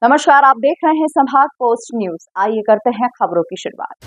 नमस्कार, आप देख रहे हैं संभाग पोस्ट न्यूज। आइए करते हैं खबरों की शुरुआत।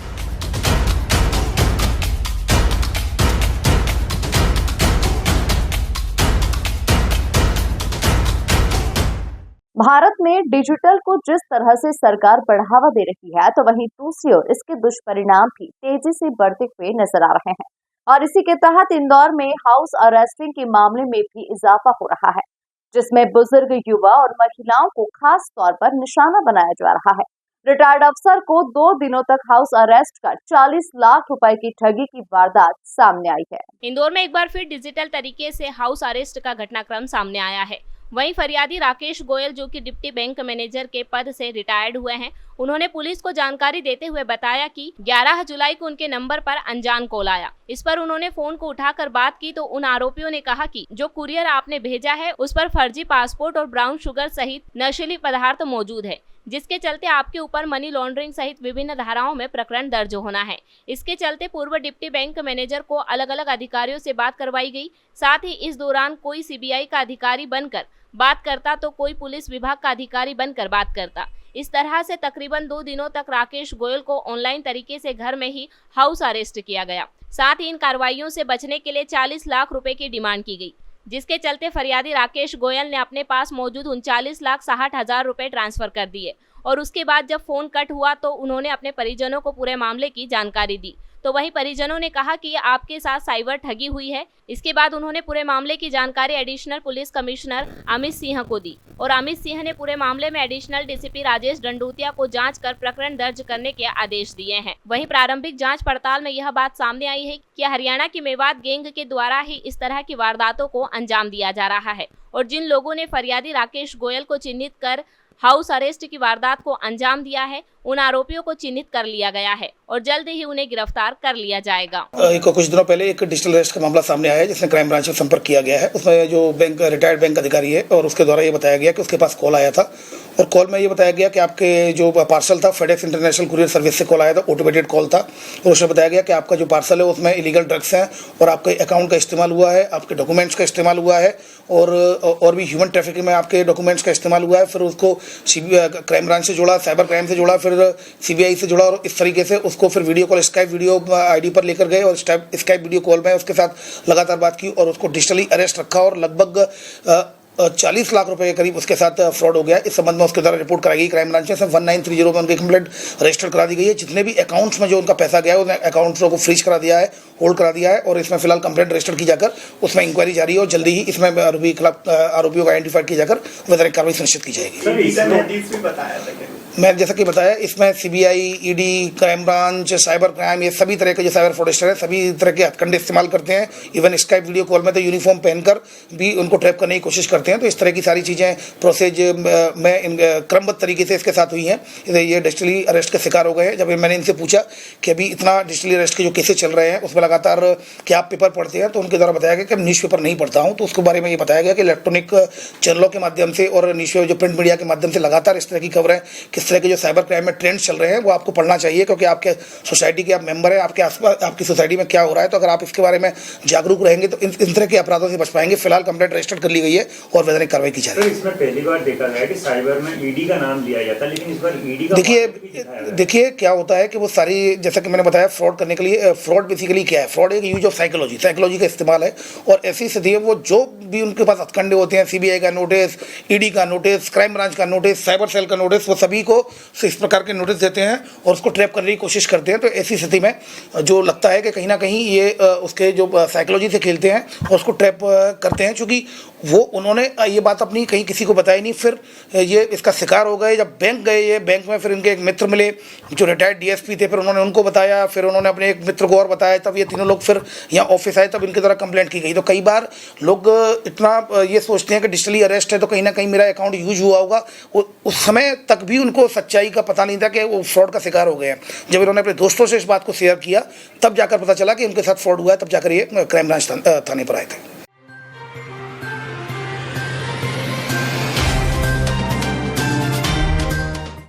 भारत में डिजिटल को जिस तरह से सरकार बढ़ावा दे रही है, तो वहीं दूसरी ओर इसके दुष्परिणाम भी तेजी से बढ़ते हुए नजर आ रहे हैं। और इसी के तहत इंदौर में हाउस अरेस्टिंग के मामले में भी इजाफा हो रहा है, जिसमें बुजुर्ग, युवा और महिलाओं को खास तौर पर निशाना बनाया जा रहा है। रिटायर्ड अफसर को 2 दिनों तक हाउस अरेस्ट कर 40 लाख रुपए की ठगी की वारदात सामने आई है। इंदौर में एक बार फिर डिजिटल तरीके से हाउस अरेस्ट का घटनाक्रम सामने आया है। वहीं फरियादी राकेश गोयल, जो कि डिप्टी बैंक मैनेजर के पद से रिटायर्ड हुए हैं, उन्होंने पुलिस को जानकारी देते हुए बताया कि 11 जुलाई को उनके नंबर पर अनजान कॉल आया। इस पर उन्होंने फोन को उठाकर बात की तो उन आरोपियों ने कहा कि जो कुरियर आपने भेजा है उस पर फर्जी पासपोर्ट और ब्राउन शुगर सहित नशीली पदार्थ मौजूद है, जिसके चलते आपके ऊपर मनी लॉन्ड्रिंग सहित विभिन्न धाराओं में प्रकरण दर्ज होना है। इसके चलते पूर्व डिप्टी बैंक मैनेजर को अलग अलग अधिकारियों से बात करवाई गई। साथ ही इस दौरान कोई सीबीआई का अधिकारी बनकर बात करता तो कोई पुलिस विभाग का अधिकारी बनकर बात करता। इस तरह से तकरीबन 2 दिनों तक राकेश गोयल को ऑनलाइन तरीके से घर में ही हाउस अरेस्ट किया गया। साथ ही इन कार्रवाइयों से बचने के लिए 40 लाख रुपए की डिमांड की गई, जिसके चलते फरियादी राकेश गोयल ने अपने पास मौजूद 39,60,000 रुपए ट्रांसफर कर दिए। और उसके बाद जब फोन कट हुआ तो उन्होंने अपने परिजनों को पूरे मामले की जानकारी दी। तो वहीं परिजनों ने कहा कि आपके साथ साइबर ठगी हुई है। इसके बाद उन्होंने पूरे मामले की जानकारी additional police commissioner Amit Singh को दी और अमित सिंह ने पूरे मामले में एडिशनल डीसीपी राजेश डंडूतिया को जांच कर प्रकरण दर्ज करने के आदेश दिए हैं। वहीं प्रारंभिक जांच पड़ताल में यह बात सामने आई है कि हरियाणा की मेवात गैंग के द्वारा ही इस तरह की वारदातों को अंजाम दिया जा रहा है और जिन लोगों ने फरियादी राकेश गोयल को चिन्हित कर हाउस अरेस्ट की वारदात को अंजाम दिया है, उन आरोपियों को चिन्हित कर लिया गया है और जल्द ही उन्हें गिरफ्तार कर लिया जाएगा। कुछ दिनों पहले एक डिजिटल अरेस्ट का मामला सामने आया है, जिसमें क्राइम ब्रांच से संपर्क किया गया है। उसमें जो रिटायर्ड बैंक अधिकारी है और उसके द्वारा ये बताया गया कि उसके पास कॉल आया था और कॉल में ये बताया गया कि आपके जो पार्सल था फेडेक्स इंटरनेशनल कुरियर सर्विस से कॉल आया था, ऑटोमेटेड कॉल था और उसमें बताया गया कि आपका जो पार्सल है उसमें इलीगल ड्रग्स हैं और आपके अकाउंट का इस्तेमाल हुआ है, आपके डॉक्यूमेंट्स का इस्तेमाल हुआ है और भी ह्यूमन ट्रैफिकिंग में आपके डॉक्यूमेंट्स का इस्तेमाल हुआ है। फिर उसको क्राइम ब्रांच से जोड़ा, साइबर क्राइम से जोड़ा, फिर सीबीआई से जुड़ा और इस तरीके से उसको फिर video call Skype video ID पर लेकर गए और स्काइप वीडियो कॉल में उसके साथ लगातार बात की और उसको डिजिटली अरेस्ट रखा और लगभग 40 लाख रुपए के करीब उसके साथ फ्रॉड हो गया। इस संबंध में उसके द्वारा रिपोर्ट कराई गई क्राइम ब्रांच में 1930 में उनकी कंप्लेंट रजिस्टर करा दी गई है। जितने भी अकाउंट्स में जो उनका पैसा गया है उन अकाउंट्स को फ्रीज करा दिया है, होल्ड करा दिया है और इसमें फिलहाल कंप्लेंट रजिस्टर की जाकर उसमें इंक्वायरी जारी है और जल्दी ही इसमें आरोपियों को आइडेंटिफाई किया जाकर वैधानिक कार्रवाई सुनिश्चित की जाएगी। मैं जैसा कि बताया, इसमें CBI, ED, crime branch, cyber crime, ये सभी तरह के जो साइबर फ्रॉडस्टर है सभी तरह के हथकंडे इस्तेमाल करते हैं। इवन स्काइप वीडियो कॉल में तो यूनिफॉर्म पहनकर भी उनको ट्रैप करने की कोशिश करते हैं। तो इस तरह की सारी चीज़ें प्रोसेस में क्रमबद्ध तरीके से इसके साथ हुई हैं। ये डिजिटली अरेस्ट के शिकार हो गए हैं। जब मैंने इनसे पूछा कि अभी इतना डिजिटली अरेस्ट के जो केसेस चल रहे हैं उसमें लगातार क्या आप पेपर पढ़ते हैं, तो उनके द्वारा बताया गया कि मैं न्यूज़पेपर नहीं पढ़ता हूँ। तो उसके बारे में ये बताया गया कि इलेक्ट्रॉनिक चैनलों के माध्यम से और न्यूज़पेपर जो प्रिंट मीडिया के माध्यम से लगातार इस तरह की खबरें, किस तरह के जो साइबर क्राइम में ट्रेंड्स चल रहे हैं वो आपको पढ़ना चाहिए, क्योंकि आपके सोसाइटी के आप मेंबर हैं, आपके आसपास आपकी सोसाइटी में क्या हो रहा है। तो अगर आप इसके बारे में जागरूक रहेंगे तो इन तरह के अपराधों से बच पाएंगे। फिलहाल कंप्लेंट रजिस्टर कर ली गई है और वैधानिक कार्रवाई की जा रही है। इसमें पहली बार देखा गया कि साइबर में ईडी का नाम लिया जाता है, लेकिन इस बार ईडी का देखिए क्या होता है कि वो सारी, जैसा कि मैंने बताया, फ्रॉड करने के लिए, फ्रॉड बेसिकली क्या है, फ्रॉड एक यूज ऑफ साइकोलॉजी का इस्तेमाल है और ऐसी स्थिति है वो जो भी उनके पास हथकंडे होते हैं, सीबीआई का नोटिस, ईडी का नोटिस, क्राइम ब्रांच का नोटिस, साइबर सेल का नोटिस, वो सभी को इस प्रकार के नोटिस देते हैं और उसको ट्रैप करने की कोशिश करते हैं। तो ऐसी स्थिति में जो लगता है कि कहीं ना कहीं ये उसके जो साइकोलॉजी से खेलते हैं और उसको ट्रैप करते हैं, क्योंकि वो उन्होंने ये बात अपनी कहीं किसी को बताई नहीं। फिर ये इसका शिकार हो गए। जब बैंक गए, ये बैंक में फिर इनके एक मित्र मिले जो रिटायर्ड डीएसपी थे, फिर उन्होंने उनको बताया, फिर उन्होंने अपने एक मित्र को और बताया, तब ये तीनों लोग फिर यहाँ ऑफिस आए, तब इनके द्वारा कंप्लेंट की गई। तो कई बार लोग इतना ये सोचते हैं कि डिजिटली अरेस्ट है तो कहीं ना कहीं मेरा अकाउंट यूज हुआ होगा। उस समय तक भी उनको सच्चाई का पता नहीं था कि वो फ्रॉड का शिकार हो गए हैं। जब इन्होंने अपने दोस्तों से इस बात को शेयर किया तब जाकर पता चला कि उनके साथ फ्रॉड हुआ है, तब जाकर ये क्राइम ब्रांच थाने पर आए थे।